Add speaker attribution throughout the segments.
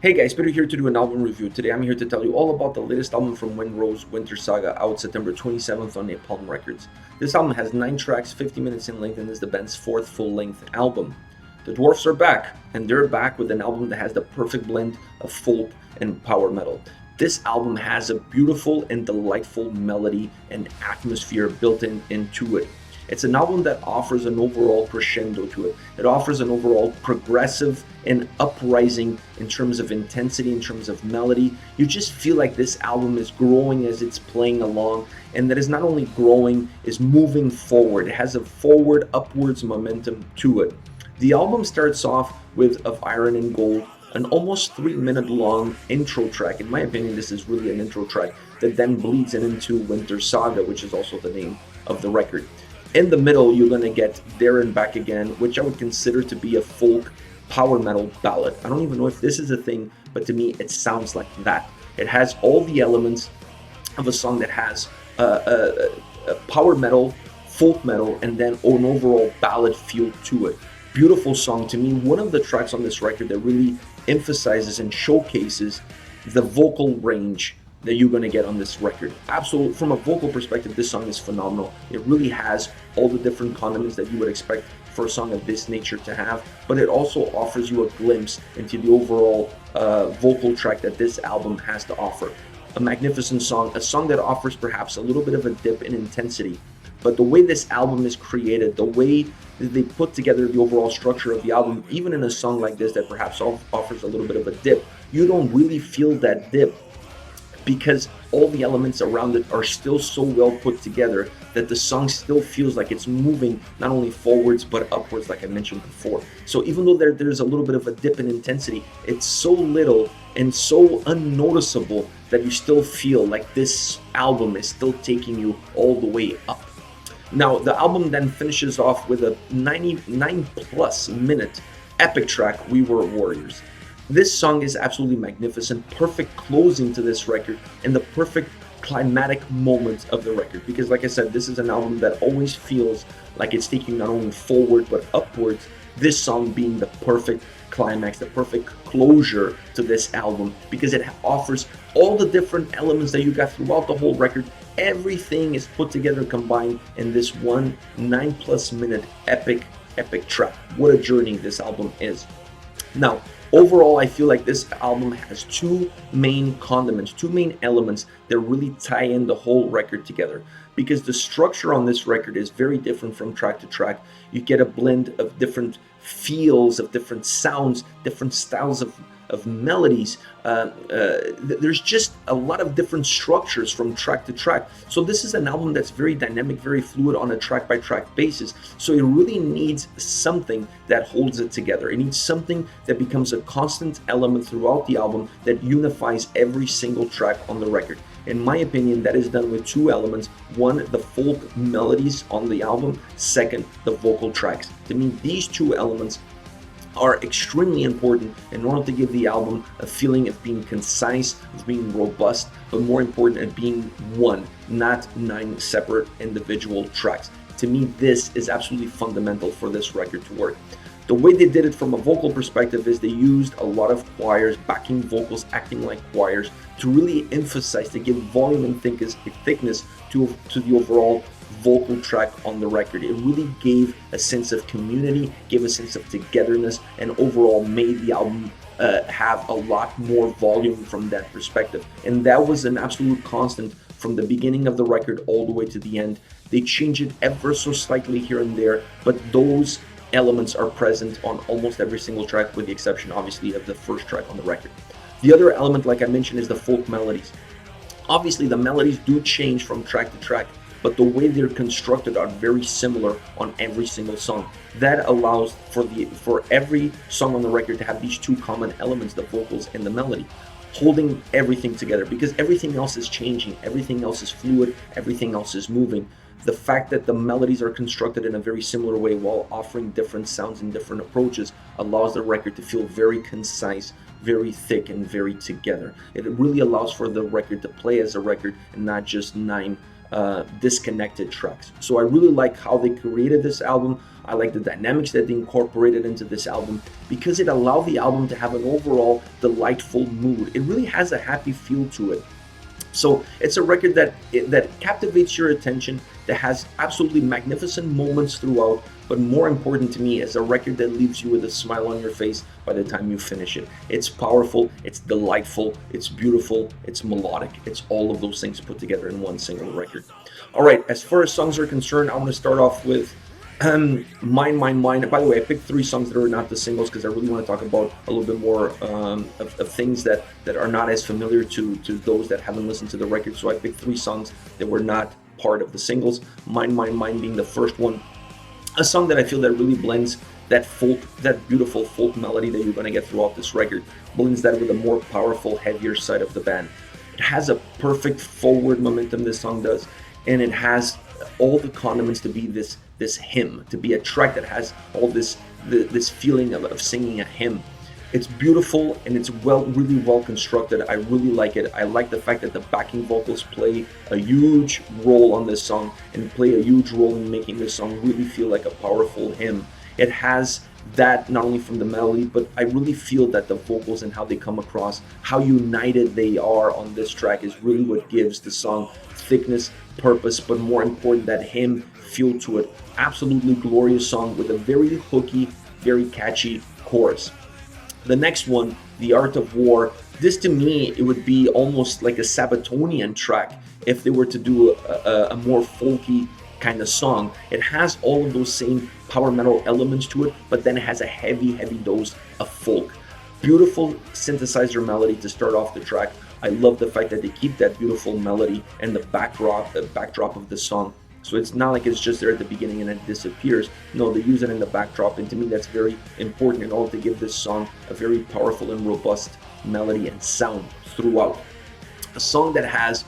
Speaker 1: Hey guys, Peter here to do an album review. Today I'm here to tell you all about the latest album from Windrose, Wintersaga, out September 27th on Napalm Records. This album has 9 tracks, 50 minutes in length, and is the band's 4th full-length album. The Dwarfs are back, and they're back with an album that has the perfect blend of folk and power metal. This album has a beautiful and delightful melody and atmosphere built into it. It's an album that offers an overall crescendo to it. It offers an overall progressive and uprising in terms of intensity, in terms of melody. You just feel like this album is growing as it's playing along, and that is not only growing, is moving forward. It has a forward, upwards momentum to it. The album starts off with Of Iron and Gold, an almost 3-minute long intro track. In my opinion, this is really an intro track that then bleeds into Wintersaga, which is also the name of the record. In the middle, you're going to get There and Back Again, which I would consider to be a folk power metal ballad. I don't even know if this is a thing, but to me, it sounds like that. It has all the elements of a song that has a power metal, folk metal, and then an overall ballad feel to it. Beautiful song. To me, one of the tracks on this record that really emphasizes and showcases the vocal range that you're going to get on this record. Absolutely, from a vocal perspective, this song is phenomenal. It really has all the different condiments that you would expect for a song of this nature to have, but it also offers you a glimpse into the overall vocal track that this album has to offer. A magnificent song, a song that offers perhaps a little bit of a dip in intensity, but the way this album is created, the way that they put together the overall structure of the album, even in a song like this that perhaps offers a little bit of a dip, you don't really feel that dip, because all the elements around it are still so well put together that the song still feels like it's moving not only forwards but upwards, like I mentioned before. So even though there's a little bit of a dip in intensity, it's so little and so unnoticeable that you still feel like this album is still taking you all the way up. Now, the album then finishes off with a 99+ minute epic track, We Were Warriors. This song is absolutely magnificent, perfect closing to this record, and the perfect climatic moment of the record. Because like I said, this is an album that always feels like it's taking not only forward but upwards, this song being the perfect climax, the perfect closure to this album, because it offers all the different elements that you got throughout the whole record. Everything is put together, combined in this one 9+ minute epic track. What a journey this album is. Now, overall, I feel like this album has 2 main condiments, 2 main elements that really tie in the whole record together. Because the structure on this record is very different from track to track. You get a blend of different feels, of different sounds, different styles of melodies. There's just a lot of different structures from track to track. So this is an album that's very dynamic, very fluid on a track by track basis. So it really needs something that holds it together. It needs something that becomes a constant element throughout the album that unifies every single track on the record. In my opinion, that is done with 2 elements. 1, the folk melodies on the album. 2nd, the vocal tracks. To me, these 2 elements are extremely important in order to give the album a feeling of being concise, of being robust, but more important, of being one, not 9 separate individual tracks. To me, this is absolutely fundamental for this record to work. The way they did it from a vocal perspective is they used a lot of choirs, backing vocals, acting like choirs, to really emphasize, to give volume and thickness to the overall vocal track on the record. It really gave a sense of community, gave a sense of togetherness, and overall made the album have a lot more volume from that perspective. And that was an absolute constant from the beginning of the record all the way to the end. They change it ever so slightly here and there, but those elements are present on almost every single track, with the exception obviously of the first track on the record. The other element, like I mentioned, is the folk melodies. Obviously the melodies do change from track to track, but the way they're constructed are very similar on every single song. That allows for every song on the record to have these 2 common elements, the vocals and the melody, holding everything together, because everything else is changing, everything else is fluid, everything else is moving. The fact that the melodies are constructed in a very similar way while offering different sounds and different approaches allows the record to feel very concise, very thick, and very together. It really allows for the record to play as a record and not just 9 disconnected tracks. So I really like how they created this album. I like the dynamics that they incorporated into this album because it allowed the album to have an overall delightful mood. It really has a happy feel to it. So it's a record that captivates your attention, that has absolutely magnificent moments throughout, but more important to me is a record that leaves you with a smile on your face by the time you finish it. It's powerful, it's delightful, it's beautiful, it's melodic. It's all of those things put together in one single record. All right, as far as songs are concerned, I'm going to start off with Mine. By the way, I picked 3 songs that are not the singles because I really want to talk about a little bit more of things that are not as familiar to those that haven't listened to the record. So I picked 3 songs that were not part of the singles. Mine being the first one. A song that I feel that really blends that folk, that beautiful folk melody that you're going to get throughout this record, blends that with a more powerful, heavier side of the band. It has a perfect forward momentum, this song does, and it has all the condiments to be this hymn, to be a track that has all this feeling of singing a hymn. It's beautiful and it's really well constructed. I really like it. I like the fact that the backing vocals play a huge role on this song and play a huge role in making this song really feel like a powerful hymn. It has that not only from the melody, but I really feel that the vocals and how they come across, how united they are on this track is really what gives the song thickness, purpose, but more important, that hymn feel to it. Absolutely glorious song with a very hooky, very catchy chorus. The next one, The Art of War, this to me, it would be almost like a Sabatonian track if they were to do a more folky kind of song. It has all of those same power metal elements to it, but then it has a heavy dose of folk. Beautiful synthesizer melody to start off the track. I love the fact that they keep that beautiful melody and the backdrop of the song. So it's not like it's just there at the beginning and it disappears. No, they use it in the backdrop, and to me that's very important in order to give this song a very powerful and robust melody and sound throughout. A song that has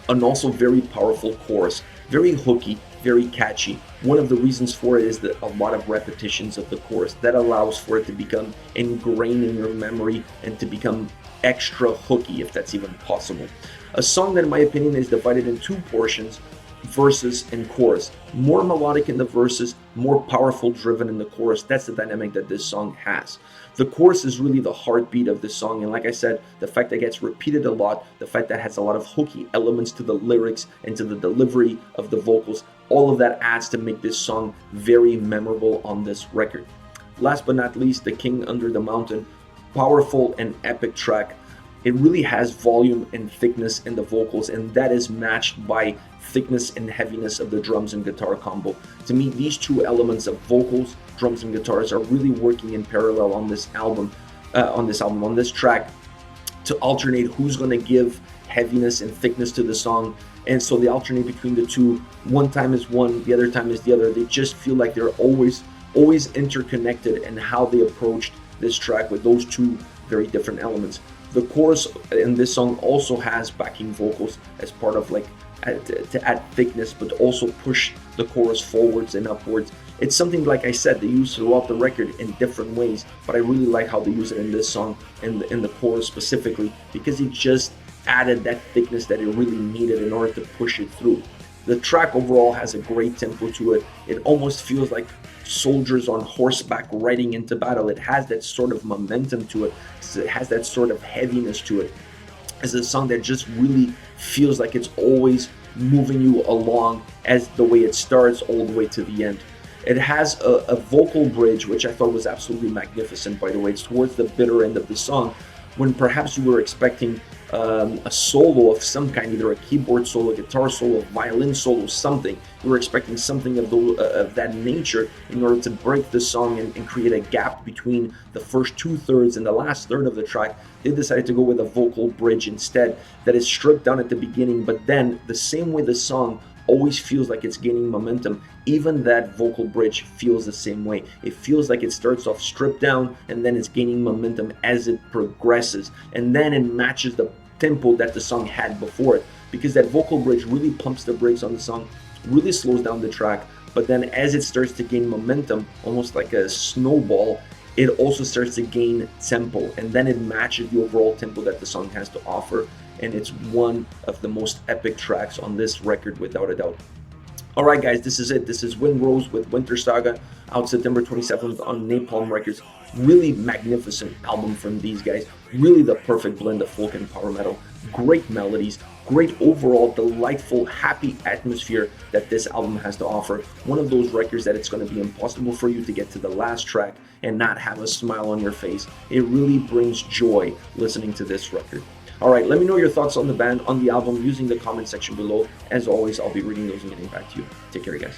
Speaker 1: an also very powerful chorus, very hooky, very catchy. One of the reasons for it is that a lot of repetitions of the chorus that allows for it to become ingrained in your memory and to become extra hooky, if that's even possible. A song that in my opinion is divided in 2 portions, verses and chorus. More melodic in the verses, more powerful driven in the chorus. That's the dynamic that this song has. The chorus is really the heartbeat of this song, and like I said, the fact that it gets repeated a lot, the fact that it has a lot of hooky elements to the lyrics and to the delivery of the vocals, all of that adds to make this song very memorable on this record. Last but not least, The King Under the Mountain, powerful and epic track. It really has volume and thickness in the vocals, and that is matched by thickness and heaviness of the drums and guitar combo. To me, these 2 elements of vocals, drums, and guitars are really working in parallel on this track, to alternate who's going to give heaviness and thickness to the song. And so they alternate between the 2. One time is one, the other time is the other. They just feel like they're always interconnected in how they approached this track with those 2 very different elements. The chorus in this song also has backing vocals as part of to add thickness, but also push the chorus forwards and upwards. It's something, like I said, they use throughout the record in different ways, but I really like how they use it in this song, in the chorus specifically, because it just added that thickness that it really needed in order to push it through. The track overall has a great tempo to it. It almost feels like soldiers on horseback riding into battle. It has that sort of momentum to it. It has that sort of heaviness to it. It's a song that just really feels like it's always moving you along as the way it starts all the way to the end. It has a vocal bridge, which I thought was absolutely magnificent, by the way. It's towards the bitter end of the song, when perhaps you were expecting a solo of some kind, either a keyboard solo, a guitar solo, a violin solo, something. You were expecting something of that nature in order to break the song and create a gap between the first 2/3 and the last third of the track. They decided to go with a vocal bridge instead that is stripped down at the beginning, but then the same way the song always feels like it's gaining momentum, even that vocal bridge feels the same way. It feels like it starts off stripped down and then it's gaining momentum as it progresses, and then it matches the tempo that the song had before it, because that vocal bridge really pumps the brakes on the song, really slows down the track, but then as it starts to gain momentum, almost like a snowball, it also starts to gain tempo, and then it matches the overall tempo that the song has to offer. and it's one of the most epic tracks on this record without a doubt. Alright guys, this is it. This is Wind Rose with Wintersaga, out September 27th on Napalm Records. Really magnificent album from these guys. Really the perfect blend of folk and power metal. Great melodies, great overall delightful, happy atmosphere that this album has to offer. One of those records that it's going to be impossible for you to get to the last track and not have a smile on your face. It really brings joy listening to this record. Alright, let me know your thoughts on the band, on the album, using the comment section below. As always, I'll be reading those and getting back to you. Take care, guys.